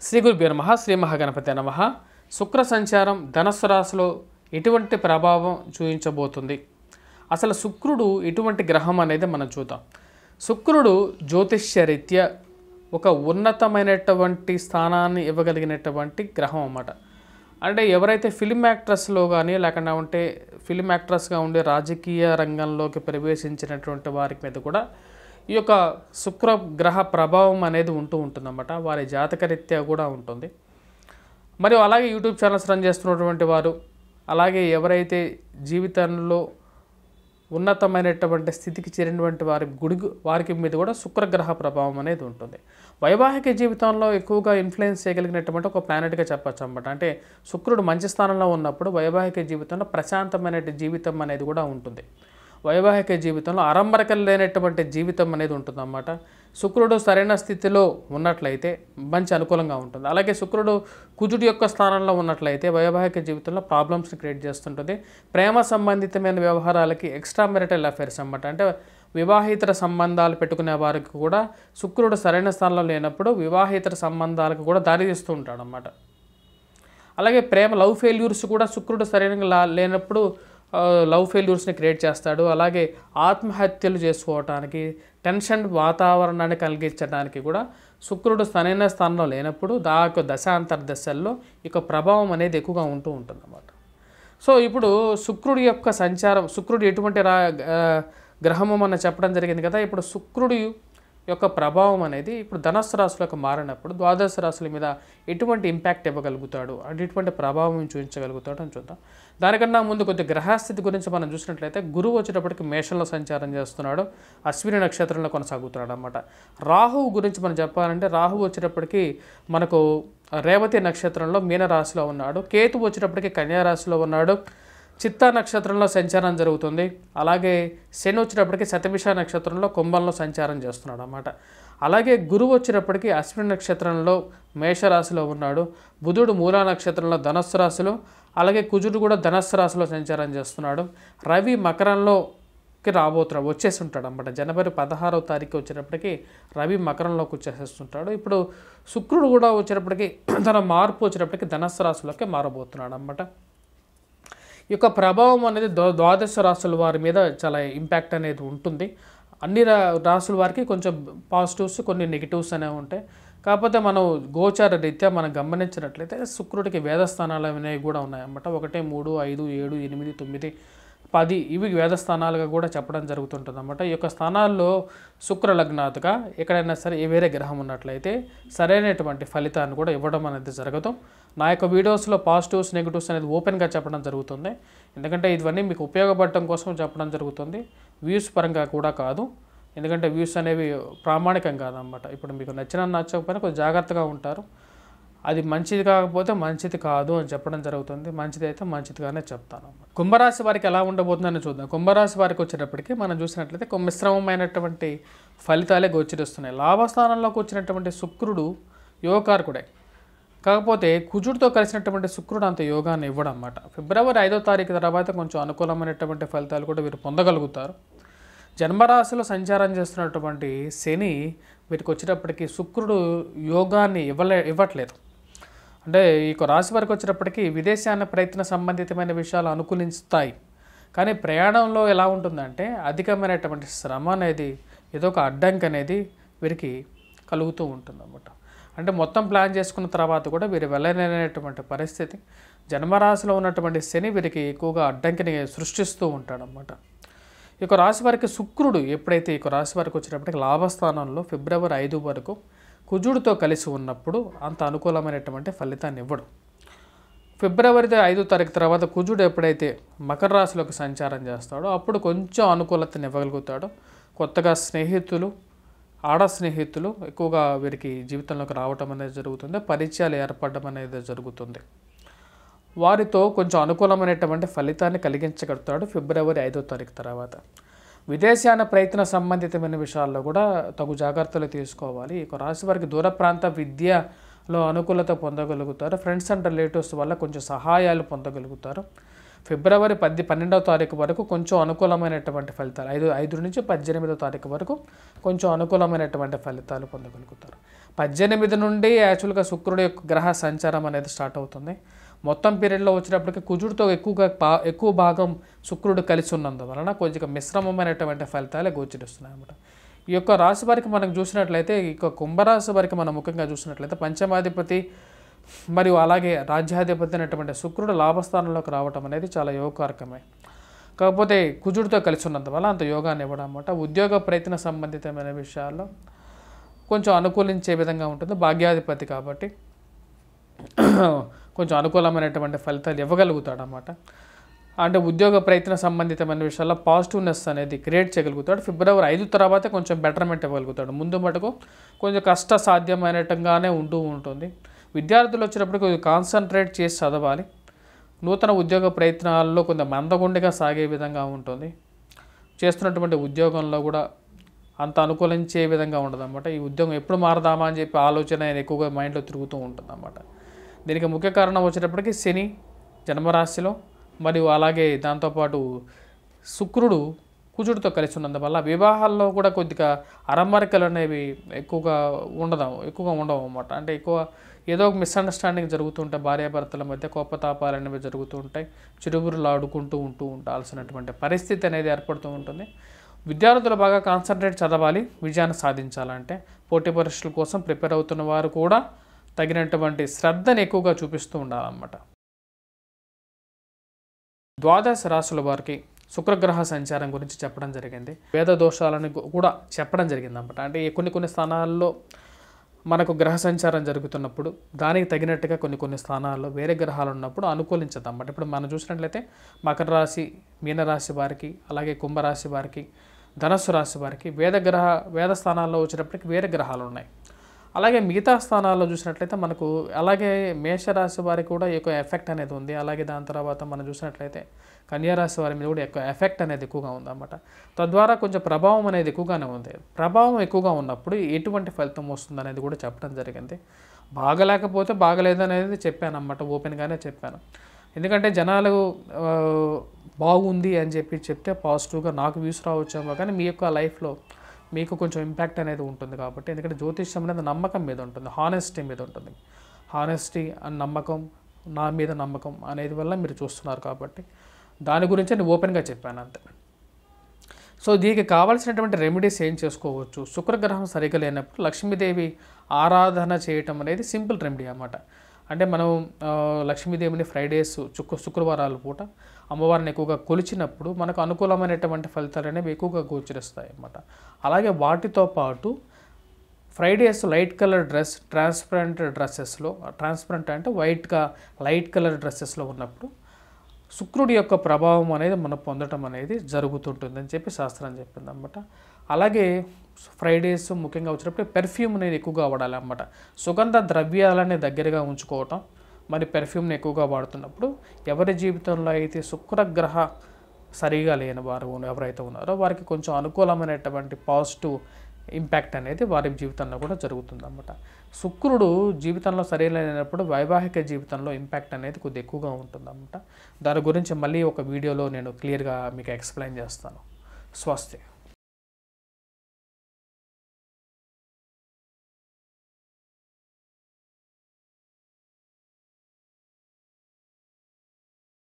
శ్రీ గురుభ్యో నమః. శ్రీ మహాగణపతే నమః. శుక్ర సంచారం ధనస్సు రాశిలో ఎటువంటి ప్రభావం చూపించబోతుంది, అసలు శుక్రుడు ఎటువంటి గ్రహం అనేది మనం చూద్దాం. శుక్రుడు జ్యోతిష్యరీత్యా ఒక ఉన్నతమైనటువంటి స్థానాన్ని ఇవ్వగలిగినటువంటి గ్రహం అన్నమాట. అంటే ఎవరైతే ఫిల్మ్ యాక్ట్రెస్లో కానీ లేకుండా ఉంటే ఫిల్మ్ యాక్ట్రెస్గా ఉండే రాజకీయ రంగంలోకి ప్రవేశించినటువంటి వారి మీద కూడా ఈ యొక్క శుక్ర గ్రహ ప్రభావం అనేది ఉంటుందన్నమాట. వారి జాతకరీత్యా కూడా ఉంటుంది. మరియు అలాగే యూట్యూబ్ ఛానల్స్ రన్ చేస్తున్నటువంటి వారు, అలాగే ఎవరైతే జీవితంలో ఉన్నతమైనటువంటి స్థితికి చేరినటువంటి వారికి మీద కూడా శుక్రగ్రహ ప్రభావం అనేది ఉంటుంది. వైవాహిక జీవితంలో ఎక్కువగా ఇన్ఫ్లుయెన్స్ చేయగలిగినటువంటి ఒక ప్లానెట్గా చెప్పచ్చు అన్నమాట. అంటే శుక్రుడు మంచి స్థానంలో ఉన్నప్పుడు వైవాహిక జీవితంలో ప్రశాంతమైన జీవితం అనేది కూడా ఉంటుంది. వైవాహిక జీవితంలో అరంబరకలు లేనటువంటి జీవితం అనేది ఉంటుందన్నమాట. శుక్రుడు సరైన స్థితిలో ఉన్నట్లయితే మంచి అనుకూలంగా ఉంటుంది. అలాగే శుక్రుడు కుజుడి యొక్క స్థానంలో ఉన్నట్లయితే వైవాహిక జీవితంలో ప్రాబ్లమ్స్ని క్రియేట్ చేస్తుంటుంది. ప్రేమ సంబంధితమైన వ్యవహారాలకి ఎక్స్ట్రా మ్యారిటల్ అఫైర్స్ అన్నమాట. అంటే వివాహేతర సంబంధాలు పెట్టుకునే వారికి కూడా శుక్రుడు సరైన స్థానంలో లేనప్పుడు వివాహేతర సంబంధాలకు కూడా దారితీస్తూ ఉంటాడు అన్నమాట. అలాగే లవ్ ఫెయిల్యూర్స్ కూడా శుక్రుడు సరైన లేనప్పుడు లవ్ ఫెయిల్యూర్స్ని క్రియేట్ చేస్తాడు. అలాగే ఆత్మహత్యలు చేసుకోవటానికి, టెన్షన్ వాతావరణాన్ని కలిగించడానికి కూడా శుక్రుడు సరైన స్థానంలో లేనప్పుడు దశాంతర్దశల్లో ఇక ప్రభావం అనేది ఎక్కువగా ఉంటుందన్నమాట. సో ఇప్పుడు శుక్రుడి యొక్క సంచారం, శుక్రుడు ఎటువంటి గ్రహము మనం చెప్పడం జరిగింది కదా. ఇప్పుడు శుక్రుడి యొక్క ప్రభావం అనేది ఇప్పుడు ధనస్సు రాశులకు మారినప్పుడు ద్వాదశ రాశుల మీద ఎటువంటి ఇంపాక్ట్ ఇవ్వగలుగుతాడు, అంటే ఎటువంటి ప్రభావం చూపించగలుగుతాడు అని చూద్దాం. దానికన్నా ముందు కొద్ది గ్రహస్థితి గురించి మనం చూసినట్లయితే గురువు వచ్చేటప్పటికి మేషంలో సంచారం చేస్తున్నాడు, అశ్విని నక్షత్రంలో కొనసాగుతున్నాడు అన్నమాట. రాహువు గురించి మనం చెప్పాలంటే రాహువు వచ్చేటప్పటికి మనకు రేవతి నక్షత్రంలో మీనరాశిలో ఉన్నాడు, కేతు వచ్చేటప్పటికి కన్యారాశిలో ఉన్నాడు, చిత్తా నక్షత్రంలో సంచారం జరుగుతుంది. అలాగే శని వచ్చేటప్పటికి శతభిష నక్షత్రంలో కుంభంలో సంచారం చేస్తున్నాడు అన్నమాట. అలాగే గురువు వచ్చేటప్పటికి అశ్విని నక్షత్రంలో మేషరాశిలో ఉన్నాడు, బుధుడు మూలా నక్షత్రంలో ధనస్సు రాశిలో, అలాగే కుజుడు కూడా ధనస్సు రాశిలో సంచారం చేస్తున్నాడు. రవి మకరంలోకి వచ్చేసి ఉంటాడు అన్నమాట. జనవరి 16వ తారీఖు వచ్చేటప్పటికి రవి మకరంలోకి వచ్చేసేస్తుంటాడు. ఇప్పుడు శుక్రుడు కూడా వచ్చేటప్పటికి తన మార్పు వచ్చేటప్పటికి ధనస్సు రాశిలోకి మారబోతున్నాడు అన్నమాట. ఈ యొక్క ప్రభావం అనేది ద్వాదశ రాశుల వారి మీద చాలా ఇంపాక్ట్ అనేది ఉంటుంది. అన్ని రాశుల వారికి కొంచెం పాజిటివ్స్, కొన్ని నెగిటివ్స్ అనేవి ఉంటాయి. కాకపోతే మనం గోచార రీత్యా మనం గమనించినట్లయితే శుక్రుడికి వేదస్థానాలు అనేవి కూడా ఉన్నాయన్నమాట. 1, 3, 5, 7, 8, 9, 10 ఇవి వేదస్థానాలుగా కూడా చెప్పడం జరుగుతుంటుంది అన్నమాట. ఈ యొక్క స్థానాల్లో శుక్ర లగ్నాతుగా ఎక్కడైనా సరే వేరే గ్రహం ఉన్నట్లయితే సరైనటువంటి ఫలితాన్ని కూడా ఇవ్వడం అనేది జరగదు. నా యొక్క వీడియోస్లో పాజిటివ్స్, నెగిటివ్స్ అనేది ఓపెన్గా చెప్పడం జరుగుతుంది. ఎందుకంటే ఇవన్నీ మీకు ఉపయోగపడటం కోసం చెప్పడం జరుగుతుంది, వ్యూస్ పరంగా కూడా కాదు. ఎందుకంటే వ్యూస్ అనేవి ప్రామాణికం కాదన్నమాట. ఇప్పుడు మీకు నచ్చకపోయినా కొంచెం జాగ్రత్తగా ఉంటారు. అది మంచిది కాకపోతే మంచిది కాదు అని చెప్పడం జరుగుతుంది. మంచిది అయితే మంచిదిగానే చెప్తాను. కుంభరాశి వారికి ఎలా ఉండబోతుందని చూద్దాం. కుంభరాశి వారికి వచ్చేటప్పటికి మనం చూసినట్లయితే మిశ్రమమైనటువంటి ఫలితాలే గోచరిస్తున్నాయి. లాభస్థానంలోకి వచ్చినటువంటి శుక్రుడు యోగకారకుడే, కాకపోతే కుజుడితో కలిసినటువంటి శుక్రుడు అంత యోగాన్ని ఇవ్వడం అన్నమాట. ఫిబ్రవరి 5వ తారీఖు తర్వాత కొంచెం అనుకూలమైనటువంటి ఫలితాలు కూడా వీరు పొందగలుగుతారు. జన్మరాశిలో సంచారం చేస్తున్నటువంటి శని వీరికి వచ్చేటప్పటికి శుక్రుడు యోగాన్ని ఇవ్వట్లేదు. అంటే ఈ రాశి వారికి వచ్చేటప్పటికి విదేశాన ప్రయత్న సంబంధితమైన విషయాలు అనుకూలిస్తాయి. కానీ ప్రయాణంలో ఎలా ఉంటుందంటే అధికమైనటువంటి శ్రమ అనేది, ఏదో ఒక అడ్డంకి అనేది వీరికి కలుగుతూ ఉంటుందన్నమాట. అంటే మొత్తం ప్లాన్ చేసుకున్న తర్వాత కూడా వీరు వెళ్ళలేనటువంటి పరిస్థితి. జన్మరాశిలో ఉన్నటువంటి శని వీరికి ఎక్కువగా అడ్డంకిని సృష్టిస్తూ ఉంటాడన్నమాట. ఈ రాశి వారికి శుక్రుడు ఎప్పుడైతే ఈ రాశి వారికి వచ్చేటప్పటికి లాభస్థానంలో ఫిబ్రవరి 5 వరకు కుజుడితో కలిసి ఉన్నప్పుడు అంత అనుకూలమైనటువంటి ఫలితాన్ని ఇవ్వడు. ఫిబ్రవరి 5వ తారీఖు తర్వాత కుజుడు ఎప్పుడైతే మకర రాశిలోకి సంచారం చేస్తాడో అప్పుడు కొంచెం అనుకూలతను ఇవ్వగలుగుతాడు. కొత్తగా ఆడ స్నేహితులు ఎక్కువగా వీరికి జీవితంలోకి రావటం అనేది జరుగుతుంది. పరిచయాలు ఏర్పడడం అనేది జరుగుతుంది. వారితో కొంచెం అనుకూలమైనటువంటి ఫలితాన్ని కలిగించగలుగుతాడు ఫిబ్రవరి 5వ తారీఖు తర్వాత. విదేశాన ప్రయత్న సంబంధితమైన విషయాల్లో కూడా తగు జాగ్రత్తలు తీసుకోవాలి. ఈ రాశి వారికి దూర ప్రాంత విద్యలో అనుకూలత పొందగలుగుతారు. ఫ్రెండ్స్ అండ్ రిలేటివ్స్ వల్ల కొంచెం సహాయాలు పొందగలుగుతారు. ఫిబ్రవరి 12వ తారీఖు వరకు కొంచెం అనుకూలమైనటువంటి ఫలితాలు, 5 నుంచి 18వ తారీఖు వరకు కొంచెం అనుకూలమైనటువంటి ఫలితాలు పొందగలుగుతారు. 18 నుండి యాక్చువల్గా శుక్రుడు యొక్క గ్రహ సంచారం అనేది స్టార్ట్ అవుతుంది. మొత్తం పీరియడ్లో వచ్చేటప్పటికి కుజుడితో ఎక్కువ భాగం శుక్రుడు కలిసి ఉన్నందువలన కొద్దిగా మిశ్రమమైనటువంటి ఫలితాలే గోచరిస్తున్నాయి అన్నమాట. ఈ యొక్క రాశి వారికి మనం చూసినట్లయితే, ఈ యొక్క కుంభరాశి వారికి మనం ముఖ్యంగా చూసినట్లయితే పంచమాధిపతి మరియు అలాగే రాజ్యాధిపతి అయినటువంటి శుక్రుడు లాభస్థానంలోకి రావటం అనేది చాలా యోగకారకమే. కాకపోతే కుజుడితో కలిసి ఉన్నందువల్ల అంత యోగాన్ని ఇవ్వడం అన్నమాట. ఉద్యోగ ప్రయత్న సంబంధితమైన విషయాల్లో కొంచెం అనుకూలించే విధంగా ఉంటుంది. భాగ్యాధిపతి కాబట్టి కొంచెం అనుకూలమైనటువంటి ఫలితాలు ఇవ్వగలుగుతాడు అన్నమాట. అంటే ఉద్యోగ ప్రయత్న సంబంధితమైన విషయాల్లో పాజిటివ్నెస్ అనేది క్రియేట్ చేయగలుగుతాడు. ఫిబ్రవరి 5 తర్వాతే కొంచెం బెటర్మెంట్ ఇవ్వగలుగుతాడు. ముందు మటుకు కొంచెం కష్ట సాధ్యమైనట్టుగానే ఉంటుంది. విద్యార్థులు వచ్చినప్పుడు కొంచెం కాన్సన్ట్రేట్ చేసి చదవాలి. నూతన ఉద్యోగ ప్రయత్నాల్లో కొంచెం మందగుండిగా సాగే విధంగా ఉంటుంది. చేస్తున్నటువంటి ఉద్యోగంలో కూడా అంత అనుకూలించే విధంగా ఉండదన్నమాట. ఈ ఉద్యోగం ఎప్పుడు మారదామా అని చెప్పి ఆలోచన ఎక్కువగా మైండ్లో తిరుగుతూ ఉంటుందన్నమాట. దీనికి ముఖ్య కారణం వచ్చేటప్పటికి శని జన్మరాశిలో మరియు అలాగే దాంతోపాటు శుక్రుడు కుజుడితో కలిసి ఉన్నందువల్ల వివాహాల్లో కూడా కొద్దిగా అరమరికలు అనేవి ఎక్కువగా ఉండవు అన్నమాట. అంటే ఎక్కువ ఏదో ఒక మిస్అండర్స్టాండింగ్ జరుగుతుంటాయి. భార్యాభర్తల మధ్య కోపతాపాలు అనేవి జరుగుతూ ఉంటాయి. చిరుబురులు ఆడుకుంటూ ఉండాల్సినటువంటి పరిస్థితి అనేది ఏర్పడుతూ ఉంటుంది. విద్యార్థులు బాగా కాన్సన్ట్రేట్ చదవాలి. విజయాన్ని సాధించాలంటే పోటీ పరీక్షల కోసం ప్రిపేర్ అవుతున్న వారు కూడా తగినటువంటి శ్రద్ధను ఎక్కువగా చూపిస్తూ ఉండాలన్నమాట. ద్వాదశ రాశుల వారికి శుక్రగ్రహ సంచారం గురించి చెప్పడం జరిగింది. వేద దోషాలను కూడా చెప్పడం జరిగింది అన్నమాట. అంటే కొన్ని స్థానాల్లో మనకు గ్రహ సంచారం జరుగుతున్నప్పుడు దానికి తగినట్టుగా కొన్ని స్థానాల్లో వేరే గ్రహాలు ఉన్నప్పుడు అనుకూలించదు అన్నమాట. ఇప్పుడు మనం చూసినట్లయితే మకర రాశి, మీనరాశి వారికి, అలాగే కుంభరాశి వారికి, ధనస్సు రాశి వారికి వేద స్థానాల్లో వచ్చేటప్పటికి వేరే గ్రహాలు ఉన్నాయి. అలాగే మిగతా స్థానాల్లో చూసినట్లయితే మనకు అలాగే మేషరాశి వారికి కూడా ఎక్కువ ఎఫెక్ట్ అనేది ఉంది. అలాగే దాని తర్వాత మనం చూసినట్లయితే కన్యారాశి వారి మీద కూడా ఎక్కువ ఎఫెక్ట్ అనేది ఎక్కువగా ఉందన్నమాట. తద్వారా కొంచెం ప్రభావం అనేది ఎక్కువగానే ఉంది. ప్రభావం ఎక్కువగా ఉన్నప్పుడు ఎటువంటి ఫలితం వస్తుంది అనేది కూడా చెప్పడం జరిగింది. బాగలేకపోతే బాగలేదనేది చెప్పాను అన్నమాట, ఓపెన్గానే చెప్పాను. ఎందుకంటే జనాలు బాగుంది అని చెప్తే పాజిటివ్గా నాకు వ్యూస్ రావచ్చేమో, కానీ మీ యొక్క లైఫ్లో మీకు కొంచెం ఇంపాక్ట్ అనేది ఉంటుంది కాబట్టి. ఎందుకంటే జ్యోతిష్యం అనేది నమ్మకం మీద ఉంటుంది, హానెస్టీ మీద ఉంటుంది. హానెస్టీ అండ్ నమ్మకం, నా మీద నమ్మకం అనేది వల్ల మీరు చూస్తున్నారు కాబట్టి దాని గురించి నేను ఓపెన్గా చెప్పాను అంతే. సో దీనికి కావాల్సినటువంటి రెమెడీస్ ఏం చేసుకోవచ్చు. శుక్రగ్రహం సరిగా లేనప్పుడు లక్ష్మీదేవి ఆరాధన చేయటం అనేది సింపుల్ రెమెడీ అన్నమాట. అంటే మనం లక్ష్మీదేవిని ఫ్రైడేస్ శుక్రవారాల పూట అమ్మవారిని ఎక్కువగా కొలిచినప్పుడు మనకు అనుకూలమైనటువంటి ఫలితాలు అనేవి ఎక్కువగా గోచరిస్తాయి అన్నమాట. అలాగే వాటితో పాటు Fridays light colour dress, transparent అంటే వైట్గా లైట్ కలర్ డ్రెస్సెస్లో ఉన్నప్పుడు శుక్రుడి యొక్క ప్రభావం అనేది మనం పొందడం అనేది జరుగుతుంటుందని చెప్పి శాస్త్రం చెప్పింది అన్నమాట. అలాగే ఫ్రైడేస్ ముఖ్యంగా వచ్చినప్పుడు పెర్ఫ్యూమ్ అనేది ఎక్కువగా వాడాలి అన్నమాట. సుగంధ ద్రవ్యాలని దగ్గరగా ఉంచుకోవటం, మరి పెర్ఫ్యూమ్ని ఎక్కువగా వాడుతున్నప్పుడు ఎవరి జీవితంలో అయితే శుక్రగ్రహ సరిగా లేని వారు ఎవరైతే ఉన్నారో వారికి కొంచెం అనుకూలమైనటువంటి పాజిటివ్ ఇంపాక్ట్ అనేది వారి జీవితంలో కూడా జరుగుతుందన్నమాట. శుక్రుడు జీవితంలో సరైనప్పుడు వైవాహిక జీవితంలో ఇంపాక్ట్ అనేది కొద్దిగా ఎక్కువగా ఉంటుందన్నమాట. దాని గురించి మళ్ళీ ఒక వీడియోలో నేను క్లియర్గా మీకు ఎక్స్ప్లెయిన్ చేస్తాను. స్వస్తి.